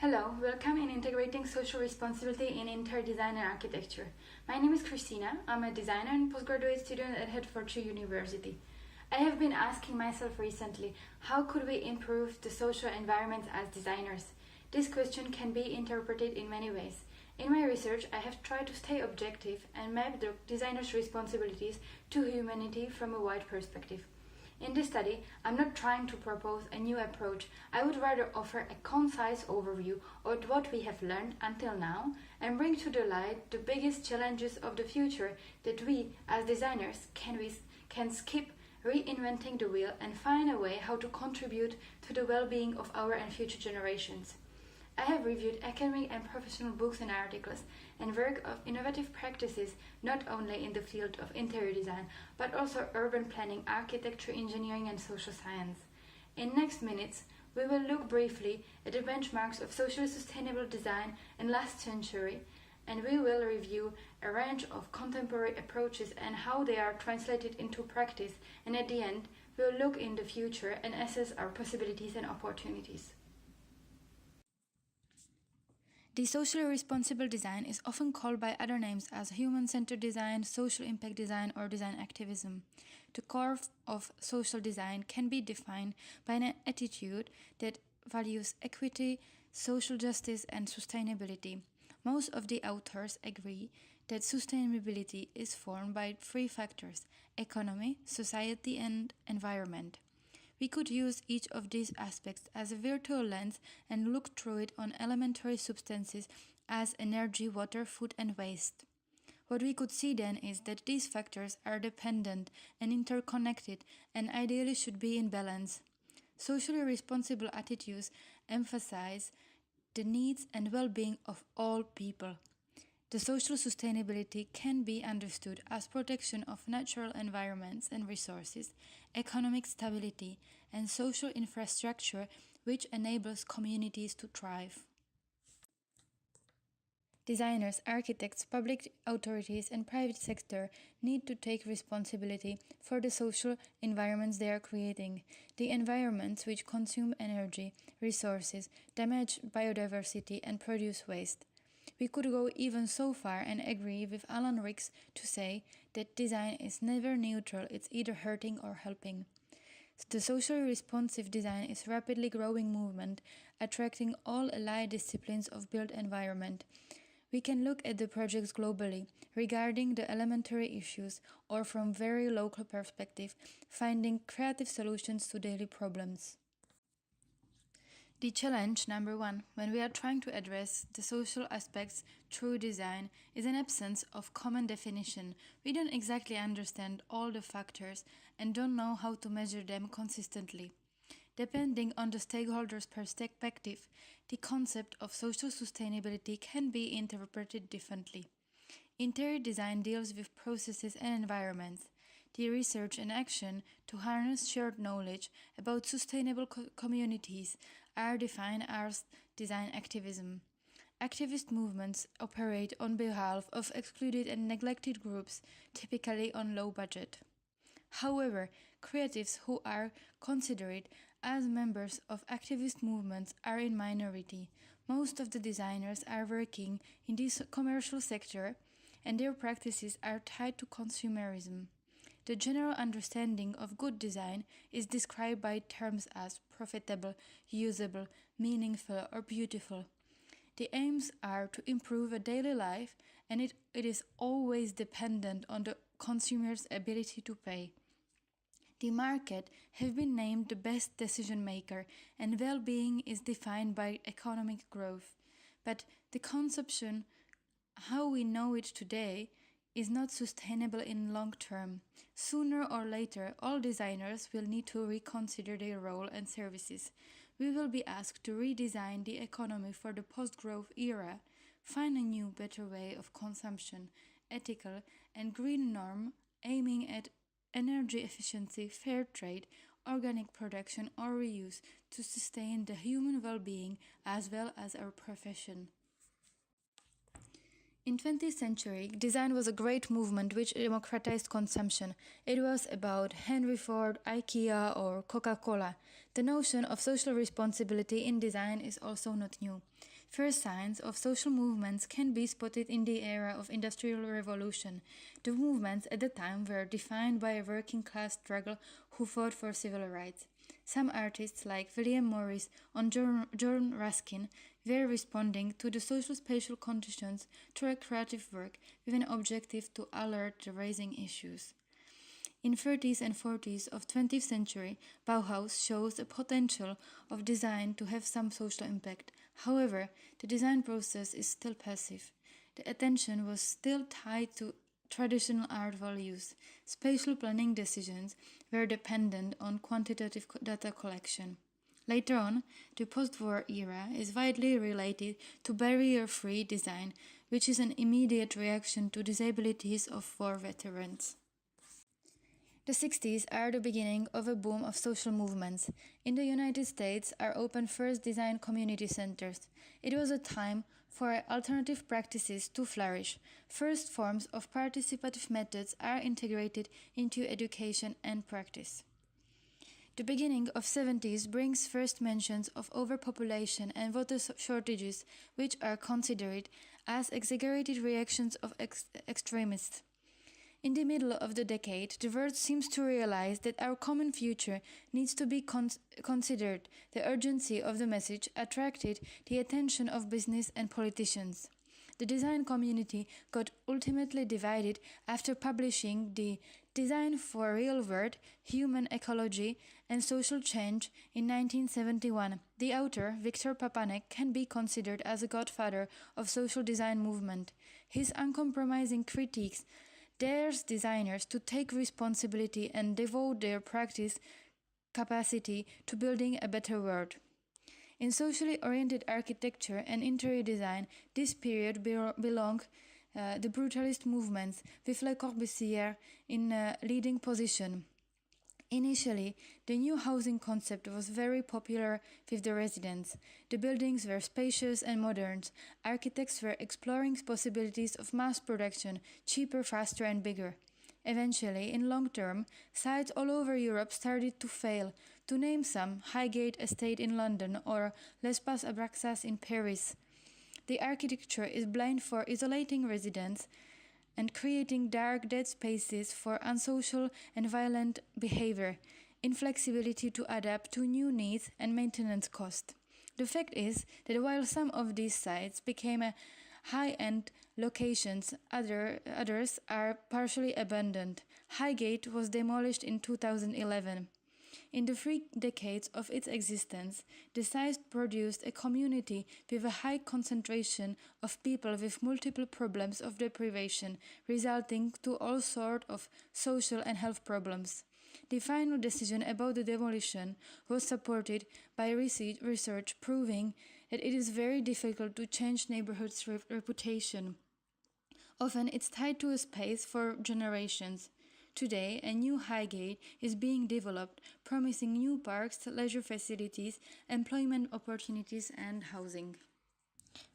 Hello, welcome in Integrating Social Responsibility in Interior Design and Architecture. My name is Kristýna. I'm a designer and postgraduate student at Hertfordshire University. I have been asking myself recently, how could we improve the social environment as designers? This question can be interpreted in many ways. In my research, I have tried to stay objective and map the designer's responsibilities to humanity from a wide perspective. In this study, I'm not trying to propose a new approach. I would rather offer a concise overview of what we have learned until now and bring to the light the biggest challenges of the future that we, as designers, can skip reinventing the wheel and find a way how to contribute to the well-being of our and future generations. I have reviewed academic and professional books and articles and work of innovative practices not only in the field of interior design but also urban planning, architecture, engineering and social science. In next minutes, we will look briefly at the benchmarks of socially sustainable design in last century, and we will review a range of contemporary approaches and how they are translated into practice, and at the end, we will look in the future and assess our possibilities and opportunities. The socially responsible design is often called by other names as human-centered design, social impact design, or design activism. The core of social design can be defined by an attitude that values equity, social justice, and sustainability. Most of the authors agree that sustainability is formed by three factors: economy, society, and environment. We could use each of these aspects as a virtual lens and look through it on elementary substances as energy, water, food, and waste. What we could see then is that these factors are dependent and interconnected and ideally should be in balance. Socially responsible attitudes emphasize the needs and well-being of all people. The social sustainability can be understood as protection of natural environments and resources, economic stability, and social infrastructure which enables communities to thrive. Designers, architects, public authorities, and private sector need to take responsibility for the social environments they are creating, the environments which consume energy, resources, damage biodiversity, and produce waste. We could go even so far and agree with Alan Ricks to say that design is never neutral, it's either hurting or helping. The socially responsive design is a rapidly growing movement, attracting all allied disciplines of built environment. We can look at the projects globally, regarding the elementary issues, or from very local perspective, finding creative solutions to daily problems. The challenge number one, when we are trying to address the social aspects through design, is an absence of common definition. We don't exactly understand all the factors and don't know how to measure them consistently. Depending on the stakeholders' perspective, the concept of social sustainability can be interpreted differently. Interior design deals with processes and environments. The research and action to harness shared knowledge about sustainable communities are defined as design activism. Activist movements operate on behalf of excluded and neglected groups, typically on low budget. However, creatives who are considered as members of activist movements are in minority. Most of the designers are working in this commercial sector, and their practices are tied to consumerism. The general understanding of good design is described by terms as profitable, usable, meaningful, or beautiful. The aims are to improve a daily life, and it is always dependent on the consumer's ability to pay. The market has been named the best decision maker, and well-being is defined by economic growth. But the consumption, how we know it today, is not sustainable in long term. Sooner or later, all designers will need to reconsider their role and services. We will be asked to redesign the economy for the post-growth era, find a new, better way of consumption, ethical and green norm aiming at energy efficiency, fair trade, organic production or reuse to sustain the human well-being as well as our profession. In 20th century, design was a great movement which democratized consumption. It was about Henry Ford, IKEA or Coca-Cola. The notion of social responsibility in design is also not new. First signs of social movements can be spotted in the era of Industrial Revolution. The movements at the time were defined by a working class struggle who fought for civil rights. Some artists like William Morris and John Ruskin were responding to the social spatial conditions through a creative work with an objective to alert the raising issues. In 30s and 40s of 20th century, Bauhaus shows the potential of design to have some social impact. However, the design process is still passive. The attention was still tied to traditional art values. Spatial planning decisions were dependent on quantitative data collection. Later on, the post-war era is widely related to barrier-free design, which is an immediate reaction to disabilities of war veterans. The 60s are the beginning of a boom of social movements. In the United States are opened first design community centers. It was a time for alternative practices to flourish. First forms of participative methods are integrated into education and practice. The beginning of 70s brings first mentions of overpopulation and water shortages, which are considered as exaggerated reactions of extremists. In the middle of the decade, the world seems to realize that our common future needs to be considered. The urgency of the message attracted the attention of business and politicians. The design community got ultimately divided after publishing the Design for Real World, Human Ecology and Social Change in 1971. The author, Viktor Papanek, can be considered as a godfather of social design movement. His uncompromising critiques dares designers to take responsibility and devote their practice capacity to building a better world. In socially oriented architecture and interior design, this period belong the brutalist movements, with Le Corbusier in a leading position. Initially, the new housing concept was very popular with the residents. The buildings were spacious and modern. Architects were exploring possibilities of mass production, cheaper, faster and bigger. Eventually, in long term, sites all over Europe started to fail. To name some, Highgate Estate in London or L'Espace Abraxas in Paris. The architecture is blind for isolating residents and creating dark, dead spaces for unsocial and violent behavior, inflexibility to adapt to new needs and maintenance cost. The fact is that while some of these sites became high-end locations, others are partially abandoned. Highgate was demolished in 2011. In the 3 decades of its existence, the site produced a community with a high concentration of people with multiple problems of deprivation, resulting to all sorts of social and health problems. The final decision about the demolition was supported by research proving that it is very difficult to change neighborhoods' reputation. Often it's tied to a space for generations. Today, a new Highgate is being developed, promising new parks, leisure facilities, employment opportunities, and housing.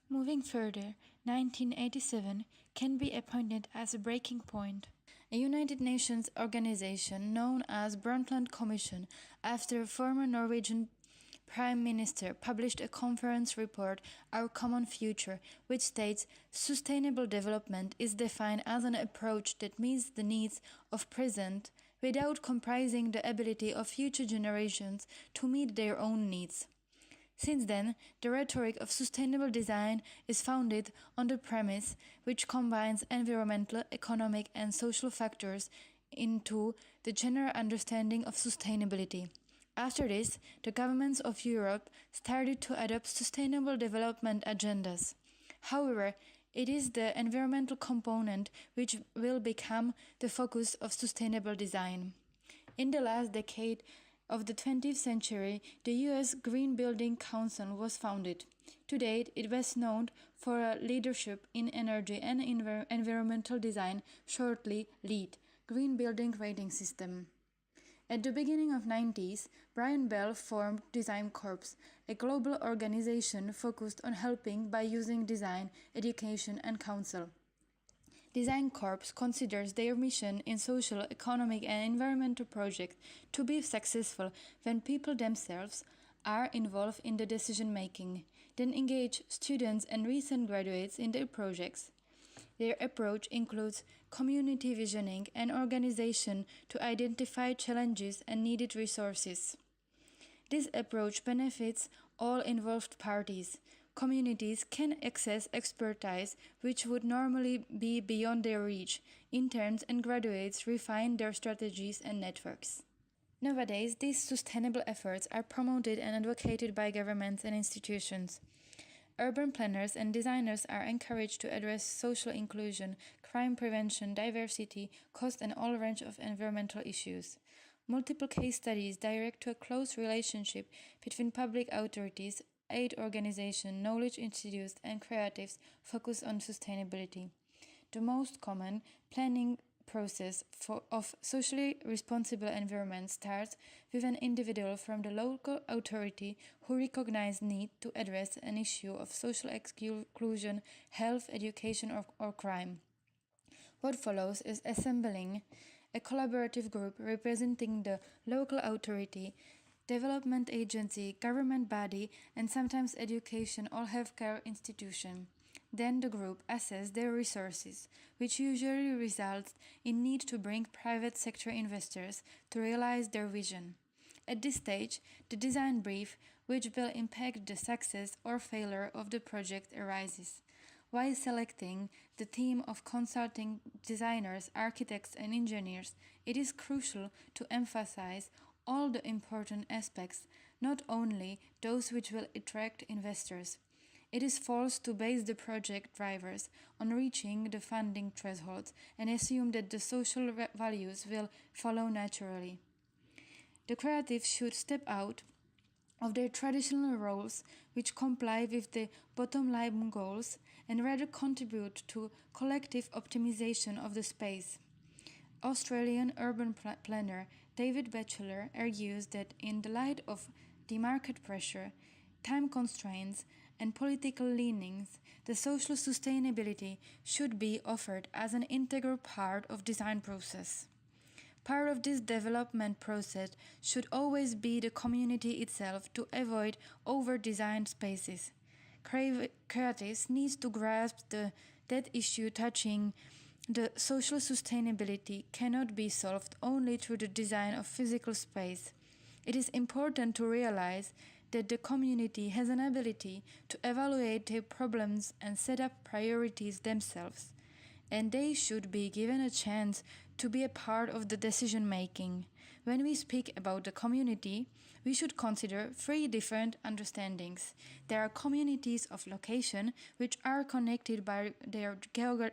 Moving further, 1987 can be appointed as a breaking point. A United Nations organization known as Brundtland Commission, after former Norwegian Prime Minister published a conference report, Our Common Future, which states sustainable development is defined as an approach that meets the needs of present without compromising the ability of future generations to meet their own needs. Since then, the rhetoric of sustainable design is founded on the premise which combines environmental, economic, and social factors into the general understanding of sustainability. After this, the governments of Europe started to adopt sustainable development agendas. However, it is the environmental component which will become the focus of sustainable design. In the last decade of the 20th century, the U.S. Green Building Council was founded. To date, it was known for a leadership in energy and environmental design, shortly LEED, Green Building Rating System. At the beginning of the 90s, Brian Bell formed Design Corps, a global organization focused on helping by using design, education, and counsel. Design Corps considers their mission in social, economic, and environmental projects to be successful when people themselves are involved in the decision making, then engage students and recent graduates in their projects. Their approach includes community visioning and organization to identify challenges and needed resources. This approach benefits all involved parties. Communities can access expertise which would normally be beyond their reach. Interns and graduates refine their strategies and networks. Nowadays, these sustainable efforts are promoted and advocated by governments and institutions. Urban planners and designers are encouraged to address social inclusion, crime prevention, diversity, cost, and all range of environmental issues. Multiple case studies direct to a close relationship between public authorities, aid organizations, knowledge institutes, and creatives focus on sustainability. The most common planning process of socially responsible environment starts with an individual from the local authority who recognizes need to address an issue of social exclusion, health, education, or crime. What follows is assembling a collaborative group representing the local authority, development agency, government body, and sometimes education or healthcare institution. Then the group assesses their resources, which usually results in need to bring private sector investors to realize their vision. At this stage, the design brief, which will impact the success or failure of the project, arises. While selecting the team of consulting designers, architects, and engineers, it is crucial to emphasize all the important aspects, not only those which will attract investors. It is false to base the project drivers on reaching the funding thresholds and assume that the social values will follow naturally. The creatives should step out of their traditional roles, which comply with the bottom-line goals, and rather contribute to collective optimization of the space. Australian urban planner David Batchelor argues that in the light of the market pressure, time constraints, and political leanings, the social sustainability should be offered as an integral part of design process. Part of this development process should always be the community itself to avoid over-designed spaces. Creatives need to grasp that issue touching the social sustainability cannot be solved only through the design of physical space. It is important to realize that the community has an ability to evaluate their problems and set up priorities themselves, and they should be given a chance to be a part of the decision-making. When we speak about the community, we should consider three different understandings. There are communities of location, which are connected by their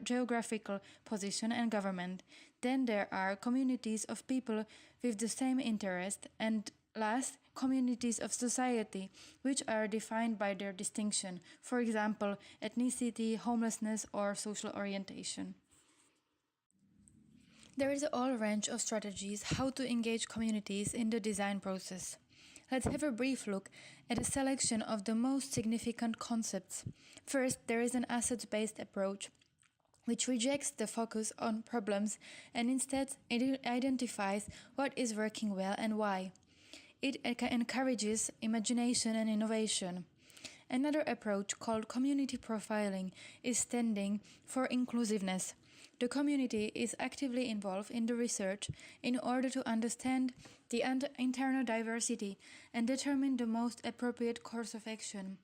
geographical position and government. Then there are communities of people with the same interest, and last, communities of society, which are defined by their distinction, for example, ethnicity, homelessness, or social orientation. There is a whole range of strategies how to engage communities in the design process. Let's have a brief look at a selection of the most significant concepts. First, there is an assets-based approach, which rejects the focus on problems and instead identifies what is working well and why. It encourages imagination and innovation. Another approach, called community profiling, is standing for inclusiveness. The community is actively involved in the research in order to understand the internal diversity and determine the most appropriate course of action.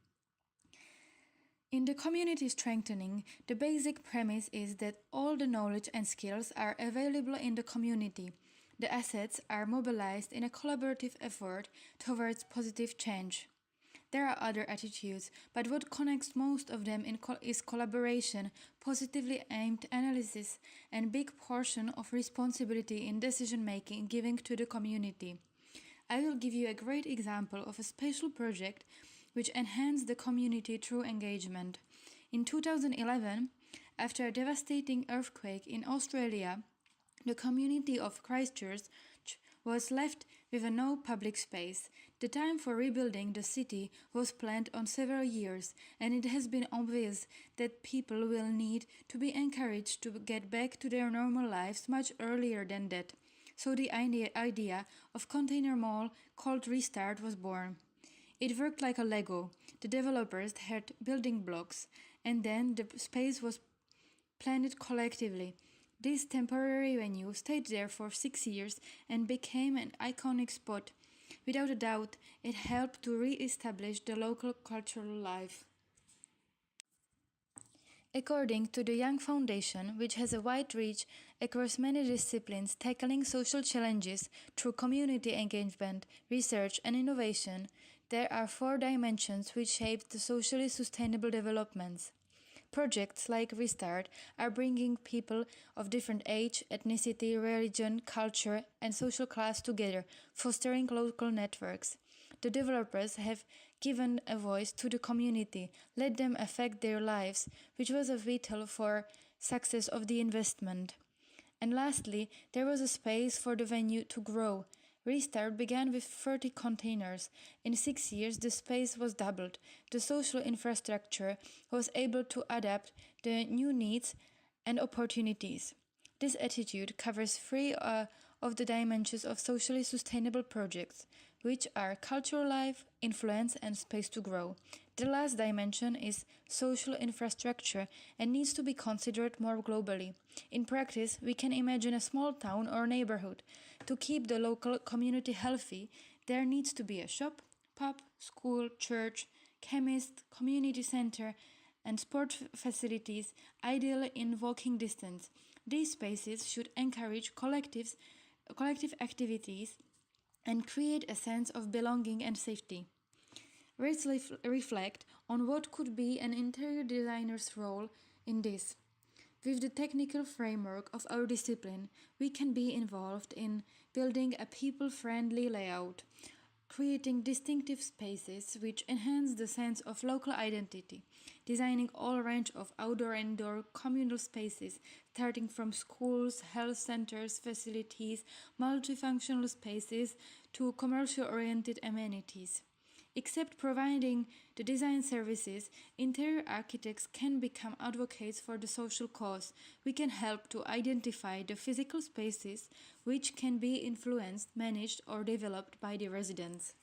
In the community strengthening, the basic premise is that all the knowledge and skills are available in the community. The assets are mobilized in a collaborative effort towards positive change. There are other attitudes, but what connects most of them is collaboration, positively aimed analysis, and big portion of responsibility in decision-making given to the community. I will give you a great example of a special project which enhanced the community through engagement. In 2011, after a devastating earthquake in Australia, the community of Christchurch was left with no public space. The time for rebuilding the city was planned on several years, and it has been obvious that people will need to be encouraged to get back to their normal lives much earlier than that. So the idea of container mall called Restart was born. It worked like a Lego. The developers had building blocks, and then the space was planned collectively. This temporary venue stayed there for 6 years and became an iconic spot. Without a doubt, it helped to re-establish the local cultural life. According to the Young Foundation, which has a wide reach across many disciplines tackling social challenges through community engagement, research, and innovation, there are 4 dimensions which shape the socially sustainable developments. Projects like Restart are bringing people of different age, ethnicity, religion, culture, and social class together, fostering local networks. The developers have given a voice to the community, let them affect their lives, which was vital for success of the investment. And lastly, there was a space for the venue to grow. Restart began with 30 containers. In 6 years, the space was doubled. The social infrastructure was able to adapt the new needs and opportunities. This attitude covers 3 of the dimensions of socially sustainable projects, which are cultural life, influence, and space to grow. The last dimension is social infrastructure and needs to be considered more globally. In practice, we can imagine a small town or neighborhood. To keep the local community healthy, there needs to be a shop, pub, school, church, chemist, community center, and sport facilities, ideally in walking distance. These spaces should encourage collective activities and create a sense of belonging and safety. Let's reflect on what could be an interior designer's role in this. With the technical framework of our discipline, we can be involved in building a people-friendly layout, creating distinctive spaces which enhance the sense of local identity, designing all range of outdoor and indoor communal spaces, starting from schools, health centers, facilities, multifunctional spaces, to commercial-oriented amenities. Except providing the design services, interior architects can become advocates for the social cause. We can help to identify the physical spaces which can be influenced, managed, or developed by the residents.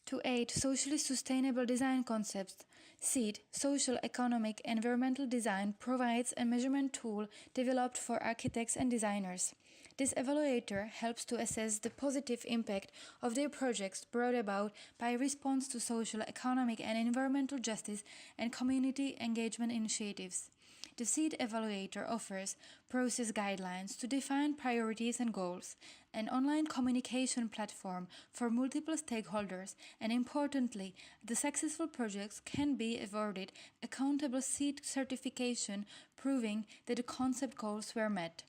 To aid socially sustainable design concepts, SEED, Social, Economic, Environmental Design, provides a measurement tool developed for architects and designers. This evaluator helps to assess the positive impact of their projects brought about by response to social, economic, and environmental justice and community engagement initiatives. The SEED evaluator offers process guidelines to define priorities and goals, an online communication platform for multiple stakeholders, and importantly, the successful projects can be awarded accountable SEED certification proving that the concept goals were met.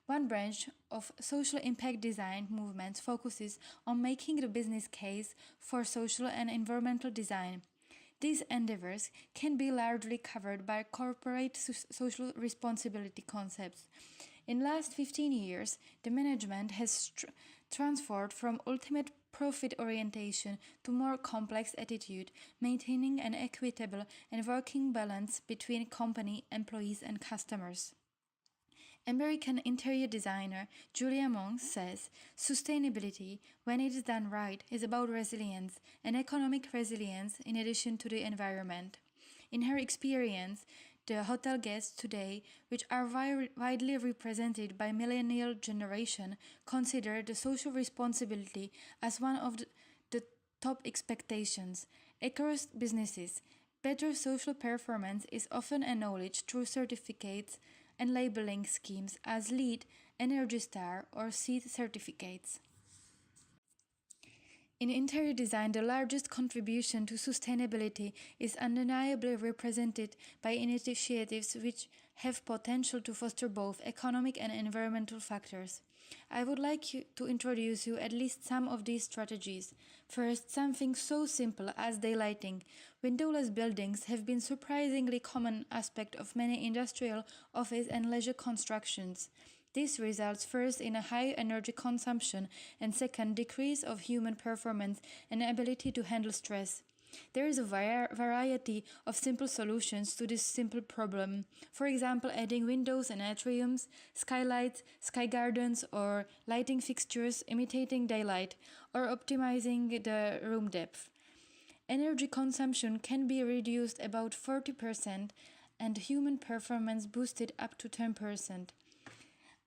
One branch of social impact design movements focuses on making the business case for social and environmental design. These endeavors can be largely covered by corporate social responsibility concepts. In the last 15 years, the management has transformed from ultimate profit orientation to more complex attitude, maintaining an equitable and working balance between company, employees, and customers. American interior designer Julia Monk says, sustainability, when it is done right, is about resilience and economic resilience in addition to the environment. In her experience, the hotel guests today, which are widely represented by millennial generation, consider the social responsibility as one of the top expectations. Across businesses, better social performance is often acknowledged through certificates and labeling schemes as LEED, Energy Star, or SEED certificates. In interior design, the largest contribution to sustainability is undeniably represented by initiatives which have potential to foster both economic and environmental factors. I would like to introduce you at least some of these strategies. First, something so simple as daylighting. Windowless buildings have been surprisingly common aspect of many industrial, office, and leisure constructions. This results first in a high energy consumption and second, decrease of human performance and ability to handle stress. There is a variety of simple solutions to this simple problem. For example, adding windows and atriums, skylights, sky gardens, or lighting fixtures imitating daylight, or optimizing the room depth. Energy consumption can be reduced about 40% and human performance boosted up to 10%.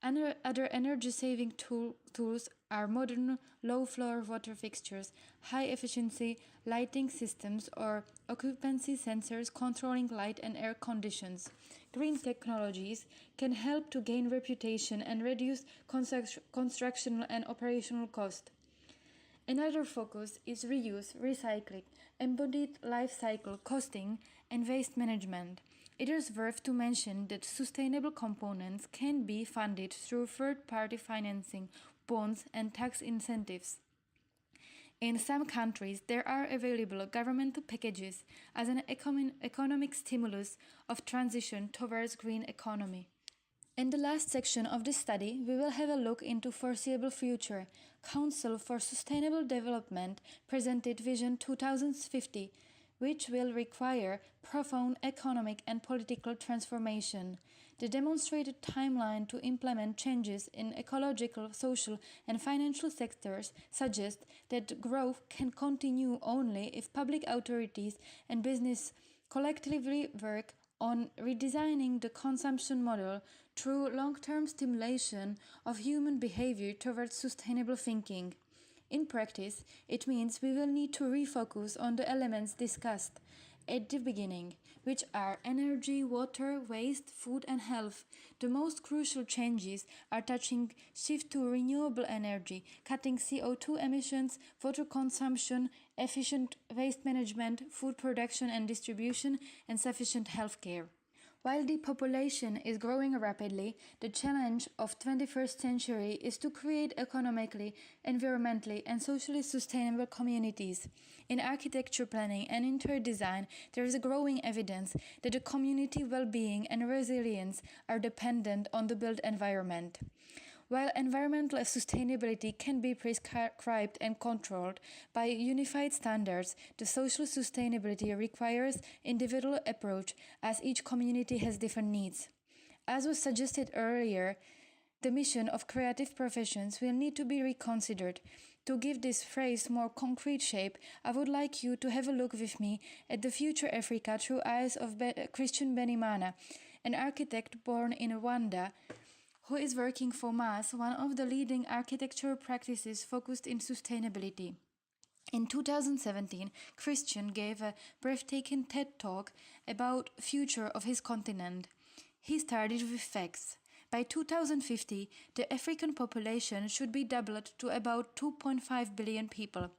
Other energy-saving tools are modern low-floor water fixtures, high-efficiency lighting systems, or occupancy sensors controlling light and air conditions. Green technologies can help to gain reputation and reduce construction and operational cost. Another focus is reuse, recycling, embodied life cycle costing, and waste management. It is worth to mention that sustainable components can be funded through third-party financing, bonds, and tax incentives. In some countries, there are available governmental packages as an economic stimulus of transition towards green economy. In the last section of this study, we will have a look into foreseeable future. Council for Sustainable Development presented Vision 2050, which will require profound economic and political transformation. The demonstrated timeline to implement changes in ecological, social, and financial sectors suggests that growth can continue only if public authorities and business collectively work on redesigning the consumption model through long-term stimulation of human behavior towards sustainable thinking. In practice, it means we will need to refocus on the elements discussed at the beginning, which are energy, water, waste, food, and health. The most crucial changes are touching shift to renewable energy, cutting CO2 emissions, water consumption, efficient waste management, food production and distribution, and sufficient health care. While the population is growing rapidly, the challenge of 21st century is to create economically, environmentally, and socially sustainable communities. In architecture planning and interior design, there is a growing evidence that the community well-being and resilience are dependent on the built environment. While environmental sustainability can be prescribed and controlled by unified standards, the social sustainability requires individual approach as each community has different needs. As was suggested earlier, the mission of creative professions will need to be reconsidered. To give this phrase more concrete shape, I would like you to have a look with me at the future Africa through eyes of Christian Benimana, an architect born in Rwanda, who is working for MAS, one of the leading architectural practices focused in sustainability. In 2017, Christian gave a breathtaking TED Talk about the future of his continent. He started with facts. By 2050, the African population should be doubled to about 2.5 billion people.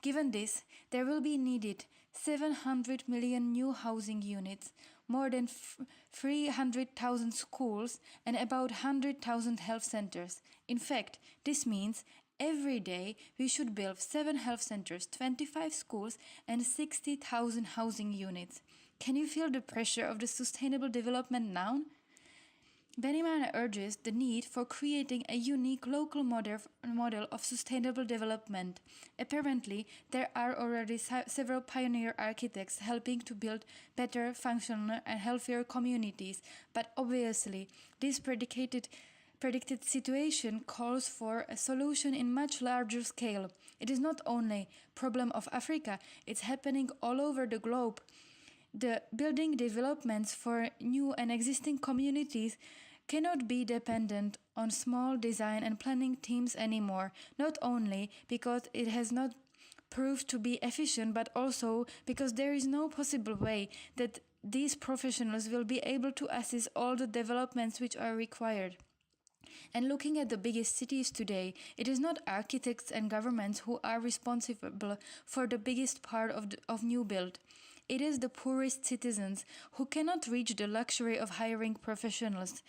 Given this, there will be needed 700 million new housing units, more than 300,000 schools, and about 100,000 health centers. In fact, this means every day we should build 7 health centers, 25 schools, and 60,000 housing units. Can you feel the pressure of the sustainable development now? Benimana urges the need for creating a unique local model of sustainable development. Apparently, there are already several pioneer architects helping to build better, functional, and healthier communities, but obviously, this predicted situation calls for a solution in much larger scale. It is not only a problem of Africa, it's happening all over the globe. The building developments for new and existing communities cannot be dependent on small design and planning teams anymore, not only because it has not proved to be efficient, but also because there is no possible way that these professionals will be able to assist all the developments which are required. And looking at the biggest cities today, it is not architects and governments who are responsible for the biggest part of new build. It is the poorest citizens who cannot reach the luxury of hiring professionals.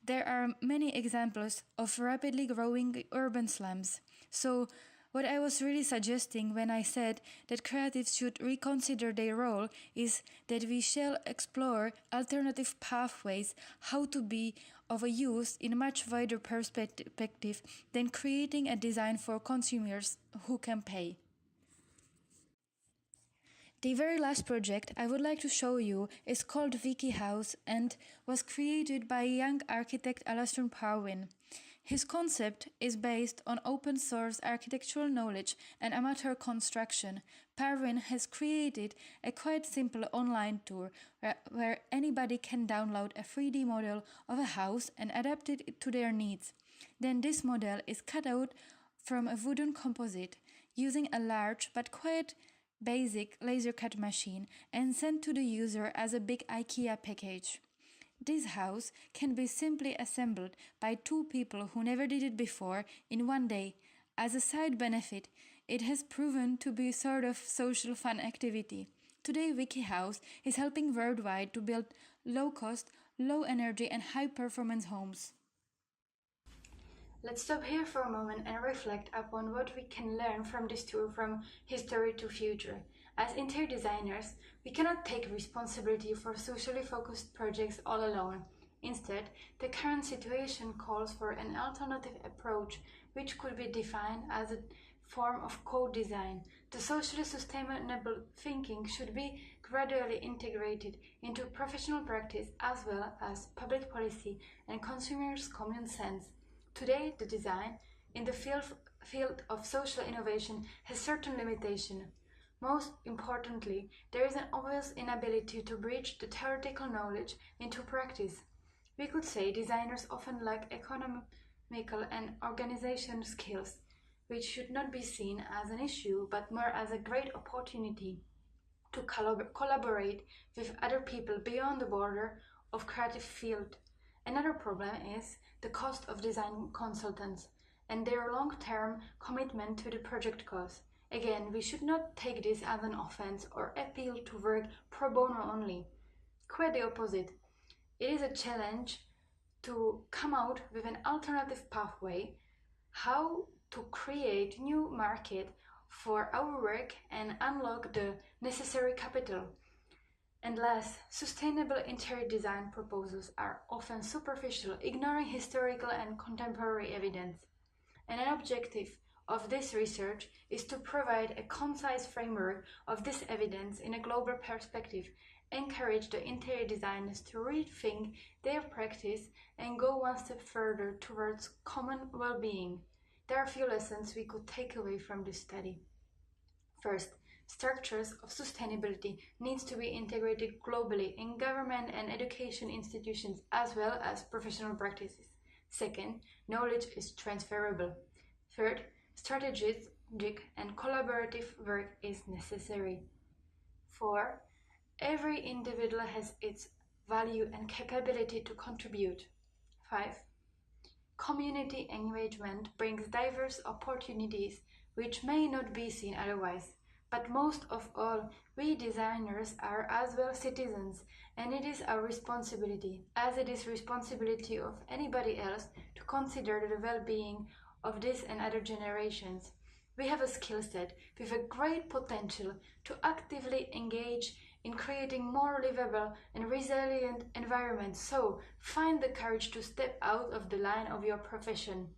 There are many examples of rapidly growing urban slums. So, what I was really suggesting when I said that creatives should reconsider their role is that we shall explore alternative pathways how to be of a use in a much wider perspective than creating a design for consumers who can pay. The very last project I would like to show you is called Wiki House and was created by young architect Alasdair Parwin. His concept is based on open source architectural knowledge and amateur construction. Parwin has created a quite simple online tour where anybody can download a 3D model of a house and adapt it to their needs. Then this model is cut out from a wooden composite using a large but quite basic laser cut machine and sent to the user as a big IKEA package. This house can be simply assembled by two people who never did it before in one day. As a side benefit, it has proven to be sort of social fun activity. Today, WikiHouse is helping worldwide to build low-cost, low-energy and high-performance homes. Let's stop here for a moment and reflect upon what we can learn from this tour from history to future. As interior designers, we cannot take responsibility for socially focused projects all alone. Instead, the current situation calls for an alternative approach which could be defined as a form of co-design. The socially sustainable thinking should be gradually integrated into professional practice as well as public policy and consumers' common sense. Today, the design in the field of social innovation has certain limitations. Most importantly, there is an obvious inability to bridge the theoretical knowledge into practice. We could say designers often lack economical and organizational skills, which should not be seen as an issue but more as a great opportunity to collaborate with other people beyond the border of creative field. Another problem is the cost of design consultants and their long-term commitment to the project cost. Again, we should not take this as an offense or appeal to work pro bono only. Quite the opposite. It is a challenge to come out with an alternative pathway, how to create new market for our work and unlock the necessary capital. And last, sustainable interior design proposals are often superficial, ignoring historical and contemporary evidence. And an objective of this research is to provide a concise framework of this evidence in a global perspective, encourage the interior designers to rethink their practice and go one step further towards common well-being. There are a few lessons we could take away from this study. First, structures of sustainability needs to be integrated globally in government and education institutions as well as professional practices. Second, knowledge is transferable. Third, strategic and collaborative work is necessary. 4. Every individual has its value and capability to contribute. 5. Community engagement brings diverse opportunities which may not be seen otherwise. But most of all, we designers are as well citizens, and it is our responsibility, as it is responsibility of anybody else, to consider the well-being of this and other generations. We have a skill set with a great potential to actively engage in creating more livable and resilient environments, so find the courage to step out of the line of your profession.